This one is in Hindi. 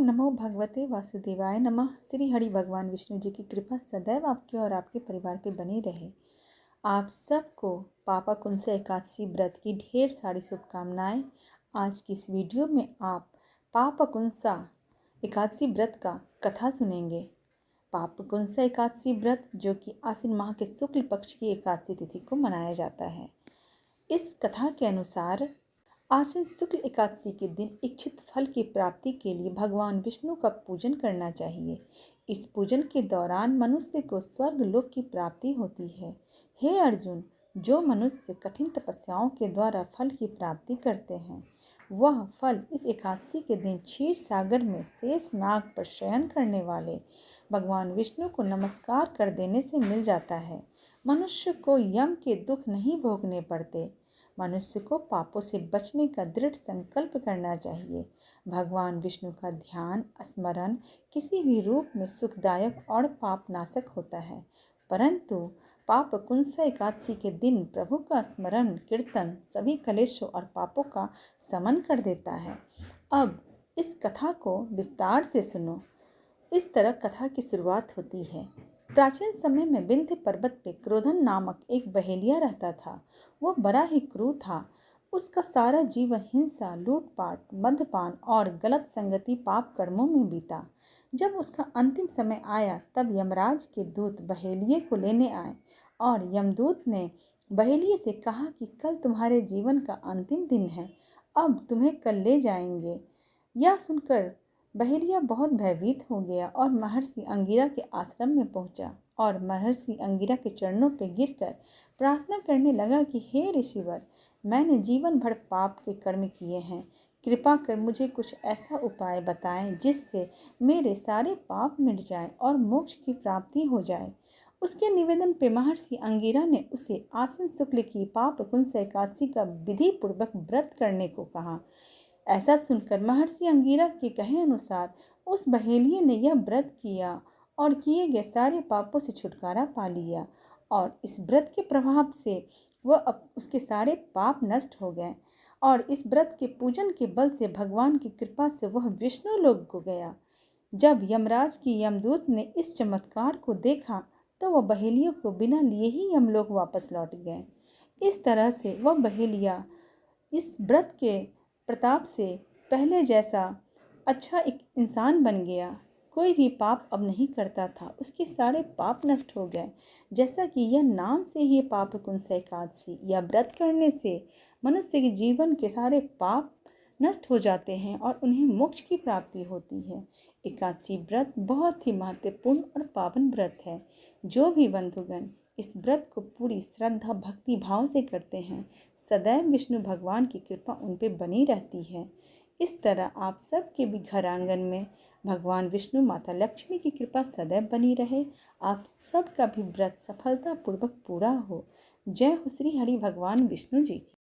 नमो भगवते वासुदेवाय नमः। श्री हरि भगवान विष्णु जी की कृपा सदैव आपके और आपके परिवार पे बनी रहे। आप सबको पापाकुंसा एकादशी व्रत की ढेर सारी शुभकामनाएं। आज की इस वीडियो में आप पापाकुंसा एकादशी व्रत का कथा सुनेंगे। पापाकुंसा एकादशी व्रत जो कि आश्विन माह के शुक्ल पक्ष की एकादशी तिथि को मनाया जाता है। इस कथा के अनुसार आश्विन शुक्ल एकादशी के दिन इच्छित फल की प्राप्ति के लिए भगवान विष्णु का पूजन करना चाहिए। इस पूजन के दौरान मनुष्य को स्वर्ग लोक की प्राप्ति होती है। हे अर्जुन, जो मनुष्य कठिन तपस्याओं के द्वारा फल की प्राप्ति करते हैं, वह फल इस एकादशी के दिन क्षीर सागर में शेष नाग पर शयन करने वाले भगवान विष्णु को नमस्कार कर देने से मिल जाता है। मनुष्य को यम के दुख नहीं भोगने पड़ते। मनुष्य को पापों से बचने का दृढ़ संकल्प करना चाहिए। भगवान विष्णु का ध्यान स्मरण किसी भी रूप में सुखदायक और पापनाशक होता है, परंतु पापकुंसा एकादशी के दिन प्रभु का स्मरण कीर्तन सभी कलेशों और पापों का शमन कर देता है। अब इस कथा को विस्तार से सुनो। इस तरह कथा की शुरुआत होती है। प्राचीन समय में विंध्य पर्वत पे क्रोधन नामक एक बहेलिया रहता था। वह बड़ा ही क्रूर था। उसका सारा जीवन हिंसा, लूटपाट, मद्यपान और गलत संगति पाप कर्मों में बीता। जब उसका अंतिम समय आया तब यमराज के दूत बहेलिये को लेने आए और यमदूत ने बहेलिये से कहा कि कल तुम्हारे जीवन का अंतिम दिन है, अब तुम्हें कल ले जाएंगे। यह सुनकर बहेलिया बहुत भयभीत हो गया और महर्षि अंगिरा के आश्रम में पहुंचा और महर्षि अंगिरा के चरणों पर गिरकर प्रार्थना करने लगा कि हे ऋषिवर, मैंने जीवन भर पाप के कर्म किए हैं। कृपा कर मुझे कुछ ऐसा उपाय बताएं जिससे मेरे सारे पाप मिट जाएं और मोक्ष की प्राप्ति हो जाए। उसके निवेदन पे महर्षि अंगिरा ने उसे आश्विन शुक्ल की पापकुंसा एकादशी का विधि पूर्वक व्रत करने को कहा। ऐसा सुनकर महर्षि अंगिरा के कहे अनुसार उस बहेलिये ने यह व्रत किया और किए गए सारे पापों से छुटकारा पा लिया और इस व्रत के प्रभाव से उसके सारे पाप नष्ट हो गए और इस व्रत के पूजन के बल से भगवान की कृपा से वह विष्णु लोक को गया। जब यमराज की यमदूत ने इस चमत्कार को देखा तो वह बहेलियों को बिना लिए ही यमलोक वापस लौट गए। इस तरह से वह बहेलिया इस व्रत के प्रताप से पहले जैसा अच्छा एक इंसान बन गया। कोई भी पाप अब नहीं करता था। उसके सारे पाप नष्ट हो गए। जैसा कि यह नाम से ही पापकुंसा एकादशी या व्रत करने से मनुष्य के जीवन के सारे पाप नष्ट हो जाते हैं और उन्हें मोक्ष की प्राप्ति होती है। एकादशी व्रत बहुत ही महत्वपूर्ण और पावन व्रत है। जो भी बंधुगण इस व्रत को पूरी श्रद्धा भक्ति भाव से करते हैं, सदैव विष्णु भगवान की कृपा उन पे बनी रहती है। इस तरह आप सबके भी घर आंगन में भगवान विष्णु माता लक्ष्मी की कृपा सदैव बनी रहे। आप सबका भी व्रत सफलतापूर्वक पूरा हो। जय हो श्री हरि भगवान विष्णु जी की।